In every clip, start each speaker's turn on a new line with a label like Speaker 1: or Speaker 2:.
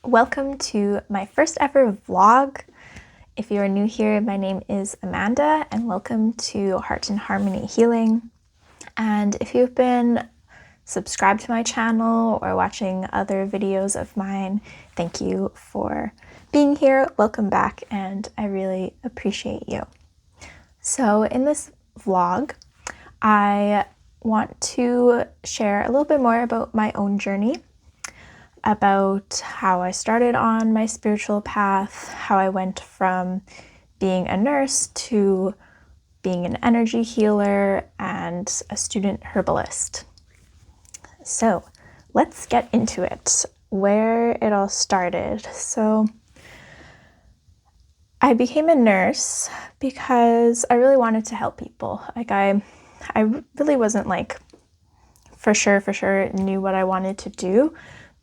Speaker 1: Welcome to my first ever vlog. If you are new here, my name is Amanda and welcome to Heart and Harmony Healing. And if you've been subscribed to my channel or watching other videos of mine, thank you for being here. Welcome back, and I really appreciate you. So in this vlog, I want to share a little bit more about my own journey, about how I started on my spiritual path, how I went from being a nurse to being an energy healer and a student herbalist. So let's get into it, where it all started. So I became a nurse because I really wanted to help people. I really wasn't for sure knew what I wanted to do,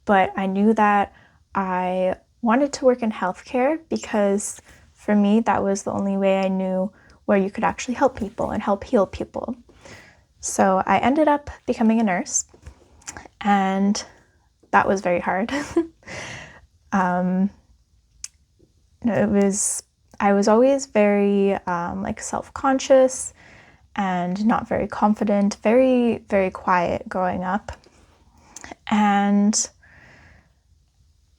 Speaker 1: but I knew that I wanted to work in healthcare because for me, that was the only way I knew where you could actually help people and help heal people. So I ended up becoming a nurse, and that was very hard. I was always very self-conscious and not very confident, very, very quiet growing up. And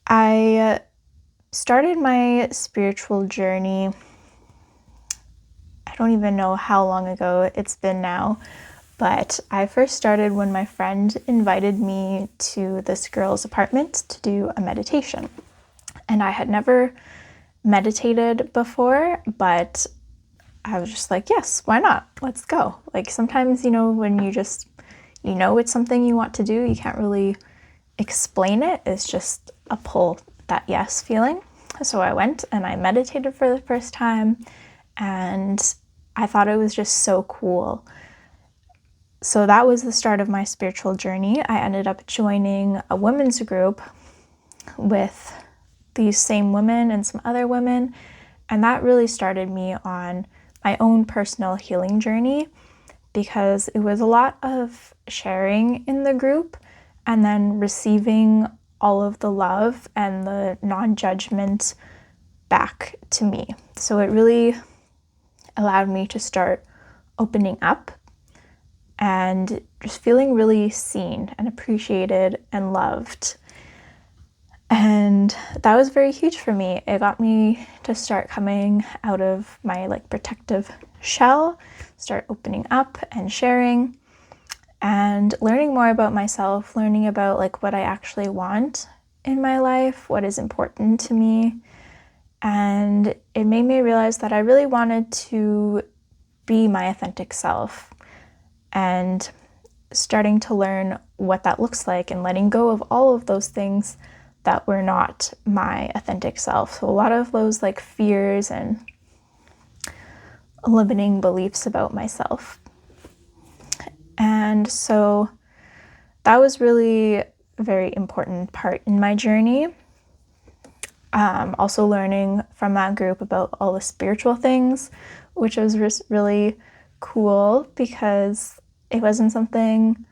Speaker 1: I started my spiritual journey, I don't even know how long ago it's been now, but I first started when my friend invited me to this girl's apartment to do a meditation. And I had never meditated before, but I was just like, yes, why not? Let's go. Sometimes, when you just, it's something you want to do, you can't really explain it. It's just a pull, that yes feeling. So I went and I meditated for the first time, and I thought it was just so cool. So that was the start of my spiritual journey. I ended up joining a women's group with these same women and some other women, and that really started me on my own personal healing journey, because it was a lot of sharing in the group and then receiving all of the love and the non-judgment back to me. So it really allowed me to start opening up and just feeling really seen and appreciated and loved. And that was very huge for me. It got me to start coming out of my protective shell, start opening up and sharing and learning more about myself, learning about what I actually want in my life, what is important to me. And it made me realize that I really wanted to be my authentic self, and starting to learn what that looks like and letting go of all of those things that were not my authentic self. So a lot of those fears and limiting beliefs about myself. And so that was really a very important part in my journey. Also learning from that group about all the spiritual things, which was really cool because it wasn't something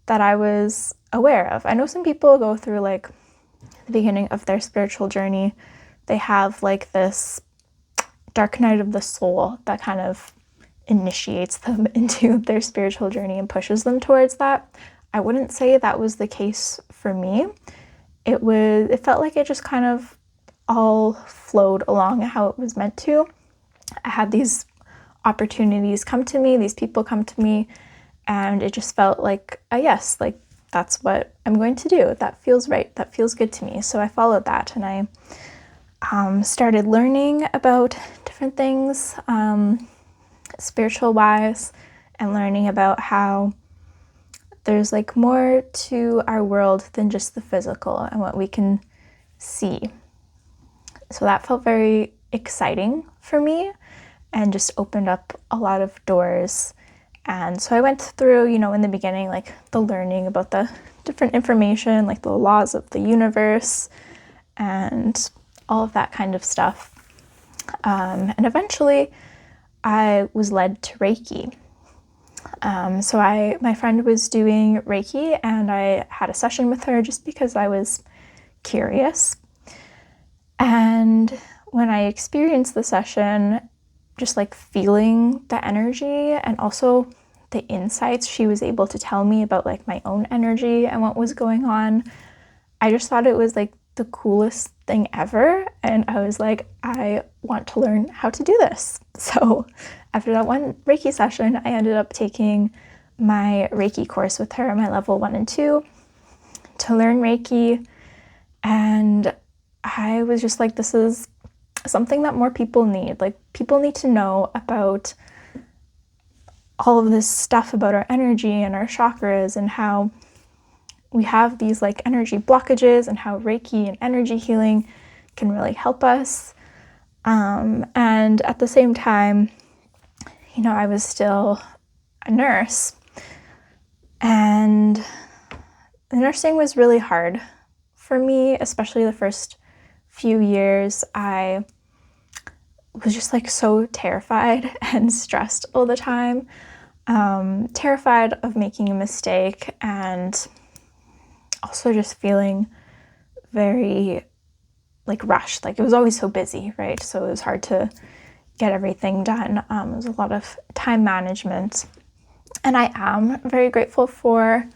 Speaker 1: that I was aware of. I know some people go through the beginning of their spiritual journey, they have this dark night of the soul that kind of initiates them into their spiritual journey and pushes them towards that. I wouldn't say that was the case for me. It felt like it just kind of all flowed along how it was meant to. I had these opportunities come to me, these people come to me, and it just felt like a yes, that's what I'm going to do. That feels right. That feels good to me. So I followed that, and I started learning about different things, spiritual wise, and learning about how there's more to our world than just the physical and what we can see. So that felt very exciting for me and just opened up a lot of doors. And so I went through, in the beginning, the learning about the different information, the laws of the universe and all of that kind of stuff. And eventually I was led to Reiki. So my friend was doing Reiki, and I had a session with her just because I was curious. And when I experienced the session, just like feeling the energy and also the insights she was able to tell me about like my own energy and what was going on, I just thought it was like the coolest thing ever. And I was like, I want to learn how to do this. So after that one Reiki session, I ended up taking my Reiki course with her, my level 1 and 2, to learn Reiki. And I was just like, this is something that more people need. Like, people need to know about all of this stuff about our energy and our chakras and how we have these like energy blockages and how Reiki and energy healing can really help us. And at the same time, you know, I was still a nurse, and the nursing was really hard for me, especially the first few years. I was just like so terrified and stressed all the time, terrified of making a mistake, and also just feeling very like rushed. Like, it was always so busy, right? So it was hard to get everything done. It was a lot of time management. And I am very grateful for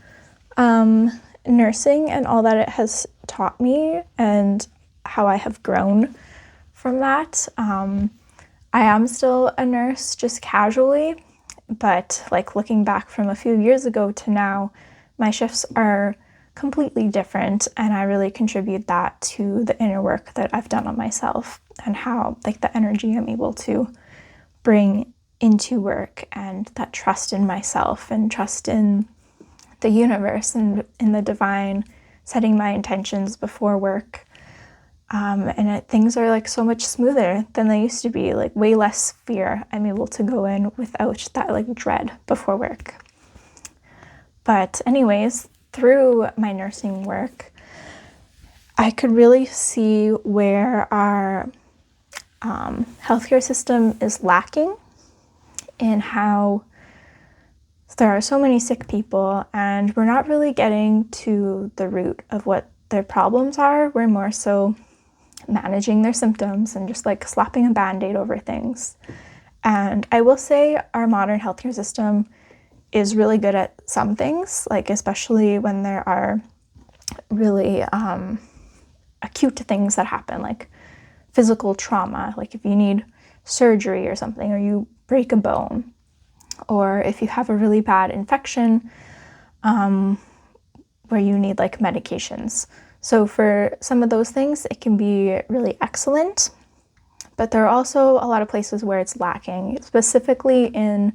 Speaker 1: nursing and all that it has taught me and how I have grown from that. I am still a nurse, just casually, but like looking back from a few years ago to now, my shifts are completely different, and I really contribute that to the inner work that I've done on myself and how like the energy I'm able to bring into work, and that trust in myself and trust in the universe and in the divine, setting my intentions before work. Things are like so much smoother than they used to be, like way less fear. I'm able to go in without that like dread before work. But anyways, through my nursing work, I could really see where our healthcare system is lacking, in how there are so many sick people and we're not really getting to the root of what their problems are. We're more so managing their symptoms and just like slapping a band-aid over things. And I will say our modern healthcare system is really good at some things, like especially when there are really acute things that happen, like physical trauma, like if you need surgery or something, or you break a bone, or if you have a really bad infection where you need like medications. So for some of those things, it can be really excellent, but there are also a lot of places where it's lacking, specifically in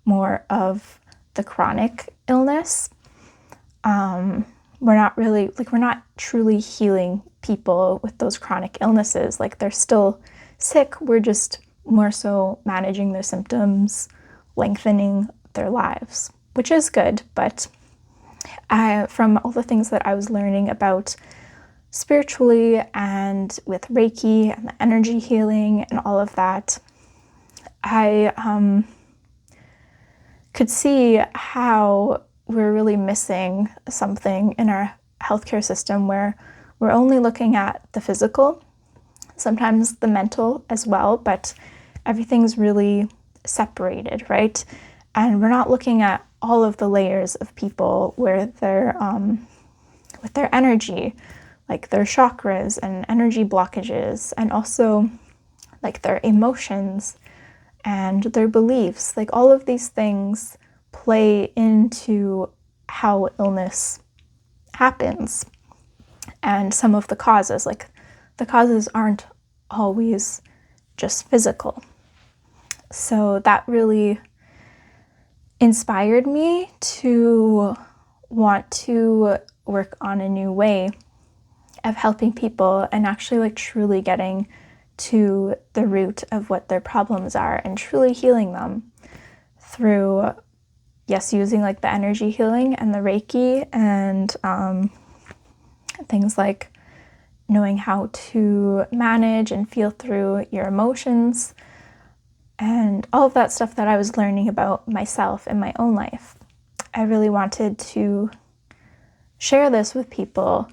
Speaker 1: more of the chronic illness. We're not truly healing people with those chronic illnesses. Like, they're still sick, we're just more so managing their symptoms, lengthening their lives, which is good. But from all the things that I was learning about spiritually and with Reiki and the energy healing and all of that, I could see how we're really missing something in our healthcare system, where we're only looking at the physical, sometimes the mental as well, but everything's really separated, right? And we're not looking at all of the layers of people where they're with their energy, like their chakras and energy blockages, and also like their emotions and their beliefs. Like, all of these things play into how illness happens, and some of the causes, like the causes aren't always just physical. So that really inspired me to want to work on a new way of helping people and actually like truly getting to the root of what their problems are and truly healing them through, yes, using like the energy healing and the Reiki and things like knowing how to manage and feel through your emotions and all of that stuff that I was learning about myself in my own life. I really wanted to share this with people.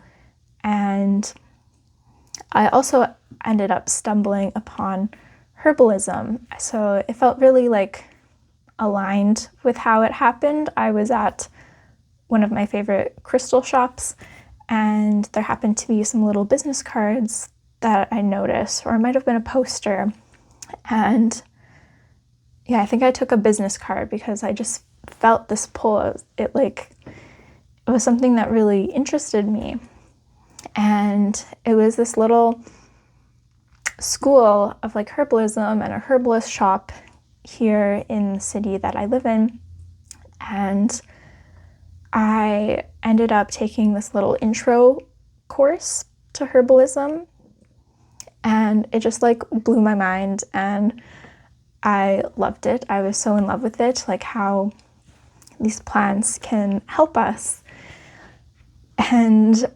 Speaker 1: And I also ended up stumbling upon herbalism. So it felt really like aligned with how it happened. I was at one of my favorite crystal shops, and there happened to be some little business cards that I noticed, or it might have been a poster. And yeah, I think I took a business card because I just felt this pull. It was something that really interested me. And it was this little school of like herbalism and a herbalist shop here in the city that I live in. And I ended up taking this little intro course to herbalism, and it just like blew my mind, and I loved it. I was so in love with it, like how these plants can help us. And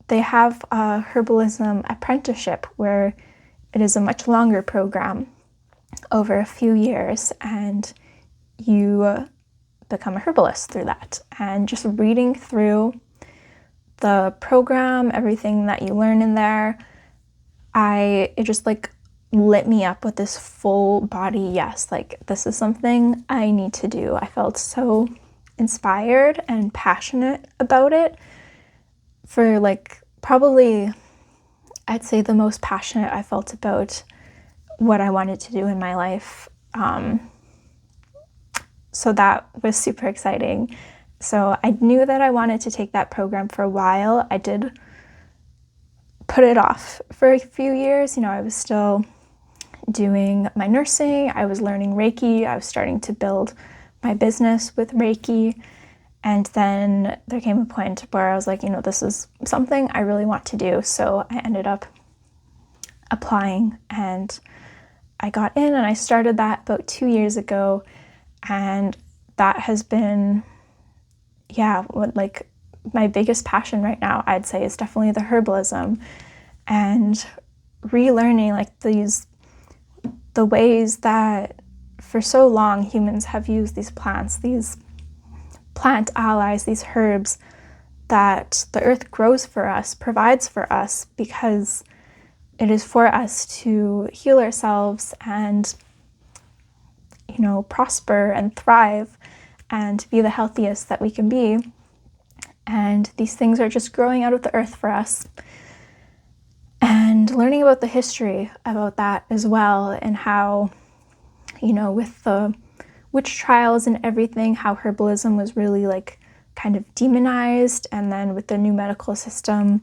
Speaker 1: they have a herbalism apprenticeship where it is a much longer program over a few years, and you become a herbalist through that. And just reading through the program, everything that you learn in there, it just like lit me up with this full body yes, like this is something I need to do. I felt so inspired and passionate about it for like probably, I'd say, the most passionate I felt about what I wanted to do in my life. So that was super exciting. So I knew that I wanted to take that program for a while. I did put it off for a few years. I was still doing my nursing. I was learning Reiki. I was starting to build my business with Reiki. And then there came a point where I was like, this is something I really want to do. So I ended up applying, and I got in, and I started that about 2 years ago. And that has been, my biggest passion right now, I'd say, is definitely the herbalism and relearning like the ways that for so long humans have used these plants, these plant allies, these herbs that the earth grows for us, provides for us, because it is for us to heal ourselves and prosper and thrive and be the healthiest that we can be. And these things are just growing out of the earth for us. And learning about the history about that as well, and how, with the witch trials and everything, how herbalism was really like kind of demonized. And then with the new medical system,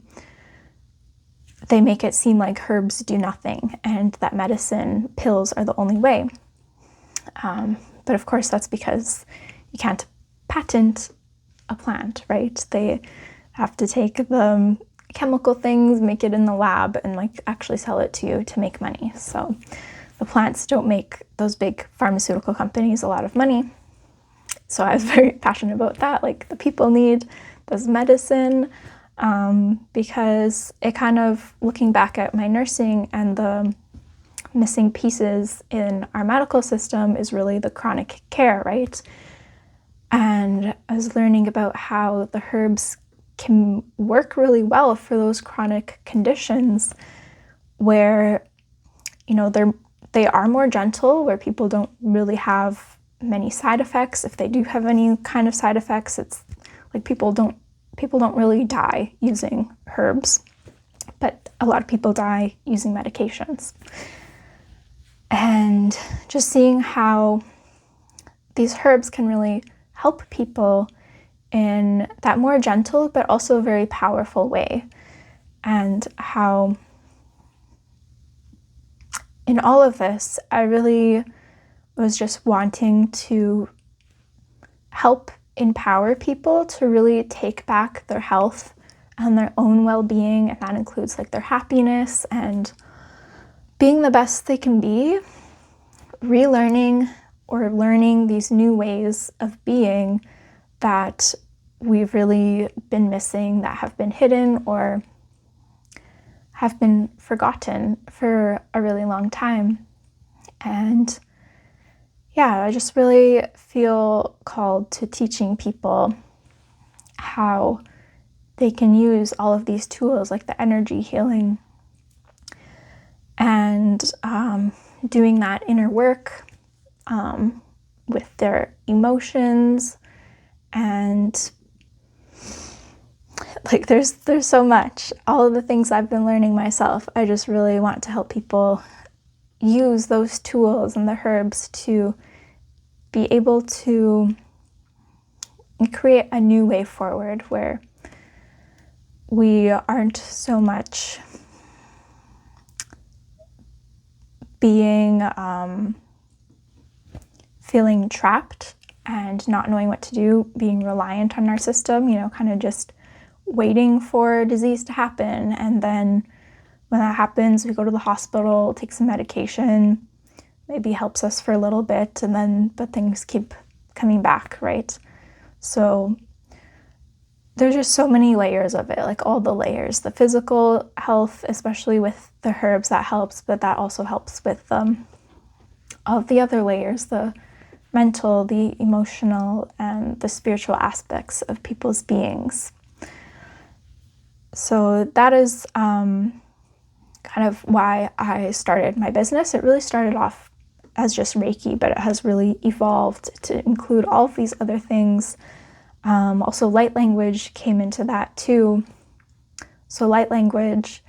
Speaker 1: they make it seem like herbs do nothing and that medicine, pills are the only way. But of course, that's because you can't patent a plant, right? They have to take the chemical things, make it in the lab, and like actually sell it to you to make money. So the plants don't make those big pharmaceutical companies a lot of money. So I was very passionate about that. Like, the people need this medicine, because it kind of, looking back at my nursing and the missing pieces in our medical system, is really the chronic care, right? And I was learning about how the herbs can work really well for those chronic conditions where, they are more gentle, where people don't really have many side effects. If they do have any kind of side effects, it's like people don't really die using herbs, but a lot of people die using medications. And just seeing how these herbs can really help people in that more gentle but also very powerful way, and how in all of this, I really was just wanting to help empower people to really take back their health and their own well-being, and that includes like their happiness and being the best they can be, relearning or learning these new ways of being that we've really been missing, that have been hidden or have been forgotten for a really long time. And yeah, I just really feel called to teaching people how they can use all of these tools like the energy healing and doing that inner work with their emotions, and like there's so much. All of the things I've been learning myself, I just really want to help people use those tools and the herbs to be able to create a new way forward where we aren't so much being feeling trapped and not knowing what to do, being reliant on our system, kind of just waiting for disease to happen. And then when that happens, we go to the hospital, take some medication, maybe helps us for a little bit, but things keep coming back, right? So there's just so many layers of it, like all the layers. The physical health, especially with the herbs, that helps, but that also helps with all of the other layers, the mental, the emotional, and the spiritual aspects of people's beings. So that is kind of why I started my business. It really started off as just Reiki, but it has really evolved to include all of these other things. Also, light language came into that too. So light language,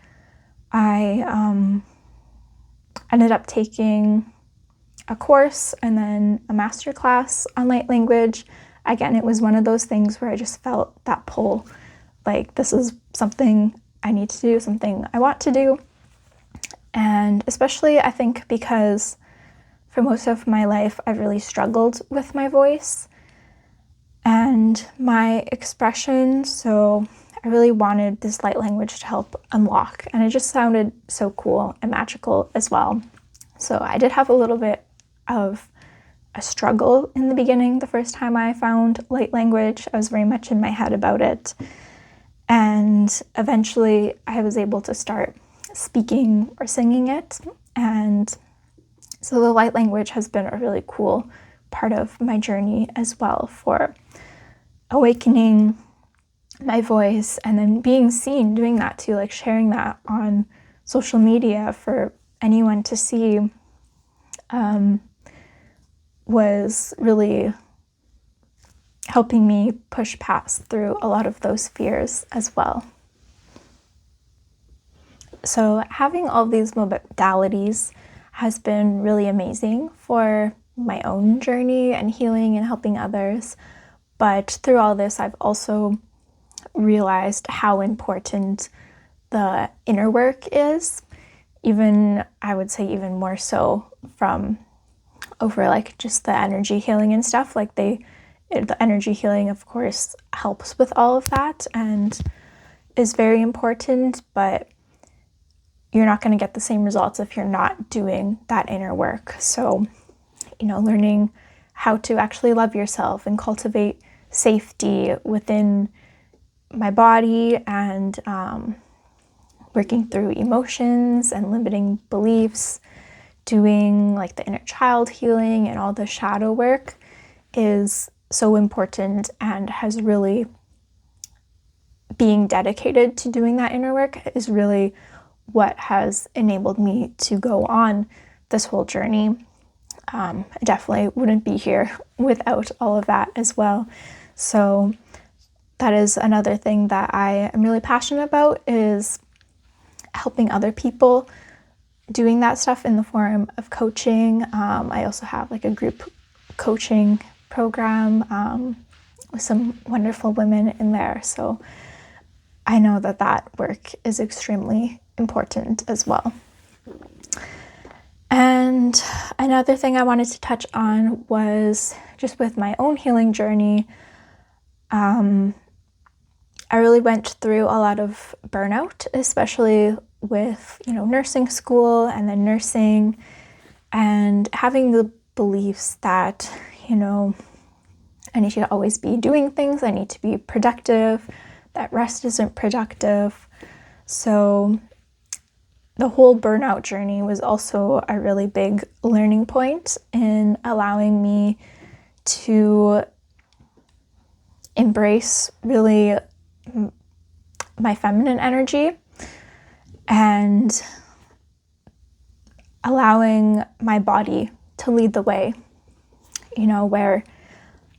Speaker 1: I ended up taking a course and then a master class on light language. Again, it was one of those things where I just felt that pull, like this is something I need to do, something I want to do. And especially I think because for most of my life, I've really struggled with my voice and my expression. So I really wanted this light language to help unlock. And it just sounded so cool and magical as well. So I did have a little bit of a struggle in the beginning. The first time I found light language, I was very much in my head about it. And eventually I was able to start speaking or singing it. And so the light language has been a really cool part of my journey as well, for awakening my voice and then being seen doing that too, like sharing that on social media for anyone to see was really helping me push past through a lot of those fears as well. So having all these modalities has been really amazing for my own journey and healing and helping others. But through all this, I've also realized how important the inner work is. Even, I would say even more so from over like just the energy healing and stuff. Like the energy healing, of course, helps with all of that and is very important, but you're not going to get the same results if you're not doing that inner work. So, learning how to actually love yourself and cultivate safety within my body and working through emotions and limiting beliefs, doing like the inner child healing and all the shadow work is so important, and has really, being dedicated to doing that inner work is really what has enabled me to go on this whole journey. I definitely wouldn't be here without all of that as well. So that is another thing that I am really passionate about, is helping other people doing that stuff in the form of coaching. I also have like a group coaching program with some wonderful women in there. So I know that work is extremely important as well. And another thing I wanted to touch on was just with my own healing journey. I really went through a lot of burnout, especially with, nursing school and then nursing, and having the beliefs that, I need to always be doing things. I need to be productive, that rest isn't productive. So the whole burnout journey was also a really big learning point in allowing me to embrace really my feminine energy and allowing my body to lead the way, where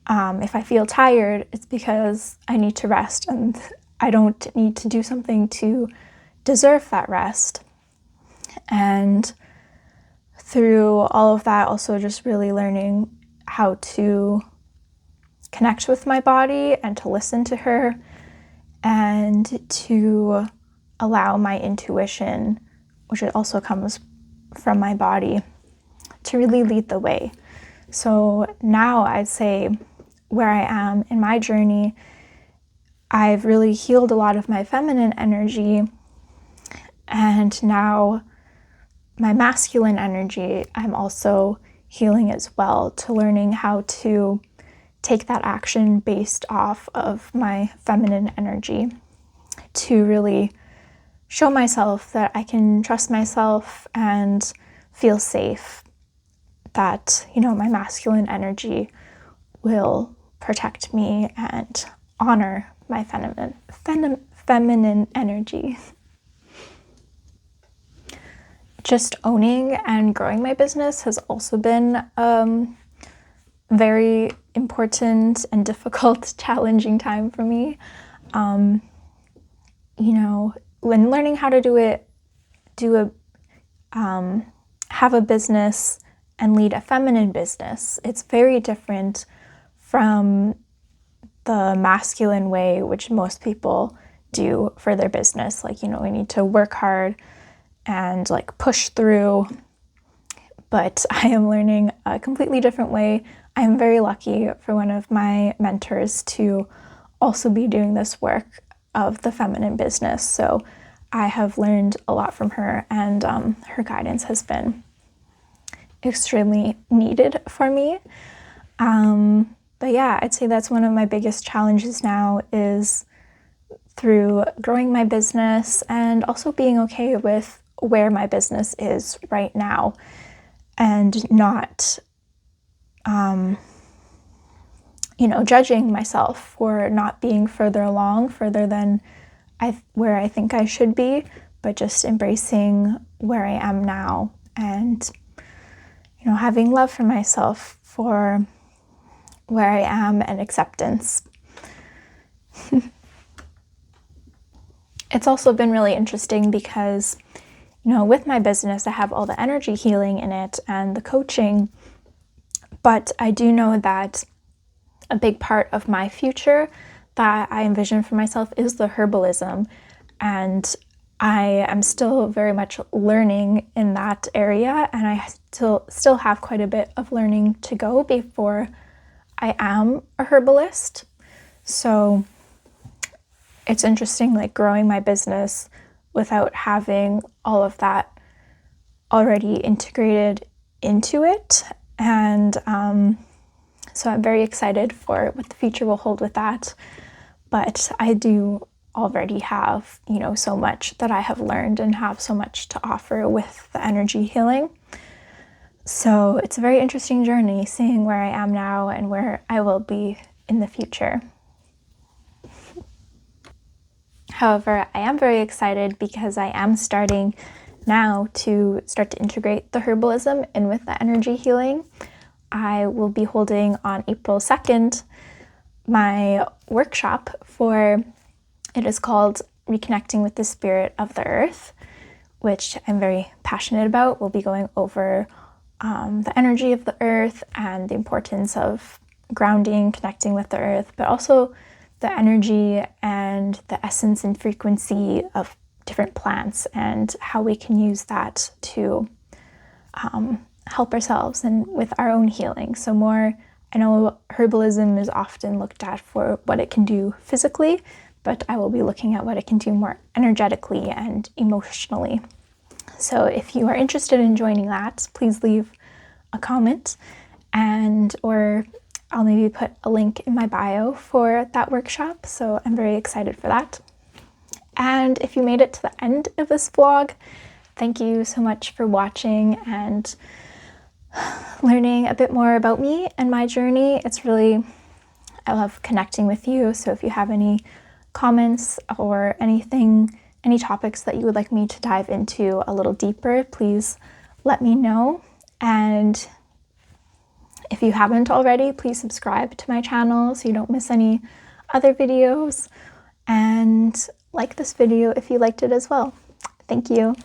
Speaker 1: if I feel tired, it's because I need to rest, and I don't need to do something to deserve that rest. And through all of that, also just really learning how to connect with my body and to listen to her and to allow my intuition, which also comes from my body, to really lead the way. So now I'd say where I am in my journey, I've really healed a lot of my feminine energy, and now my masculine energy, I'm also healing as well, to learning how to take that action based off of my feminine energy, to really show myself that I can trust myself and feel safe, that, my masculine energy will protect me and honor my feminine energy. Just owning and growing my business has also been very important and difficult, challenging time for me. When learning how to have a business and lead a feminine business, it's very different from the masculine way, which most people do for their business. We need to work hard and push through. But I am learning a completely different way. I am very lucky for one of my mentors to also be doing this work of the feminine business. So I have learned a lot from her, and her guidance has been extremely needed for me. But yeah, I'd say that's one of my biggest challenges now, is through growing my business and also being okay with where my business is right now, and not judging myself for not being further than where I think I should be, but just embracing where I am now, and having love for myself for where I am, and acceptance. It's also been really interesting because with my business, I have all the energy healing in it and the coaching, but I do know that a big part of my future that I envision for myself is the herbalism, and I am still very much learning in that area, and I still have quite a bit of learning to go before I am a herbalist. So it's interesting, growing my business without having all of that already integrated into it. And so I'm very excited for what the future will hold with that. But I do already have, so much that I have learned and have so much to offer with the energy healing. So it's a very interesting journey, seeing where I am now and where I will be in the future. However, I am very excited because I am starting now to integrate the herbalism in with the energy healing. I will be holding on April 2nd my workshop it is called Reconnecting with the Spirit of the Earth, which I'm very passionate about. We'll be going over the energy of the earth and the importance of grounding, connecting with the earth, but also the energy and the essence and frequency of different plants and how we can use that to help ourselves and with our own healing. So I know herbalism is often looked at for what it can do physically, but I will be looking at what it can do more energetically and emotionally. So if you are interested in joining that, please leave a comment, or I'll maybe put a link in my bio for that workshop. So I'm very excited for that. And if you made it to the end of this vlog, thank you so much for watching and learning a bit more about me and my journey. I love connecting with you. So if you have any comments or anything, any topics that you would like me to dive into a little deeper, please let me know. And if you haven't already, please subscribe to my channel so you don't miss any other videos, and like this video if you liked it as well. Thank you.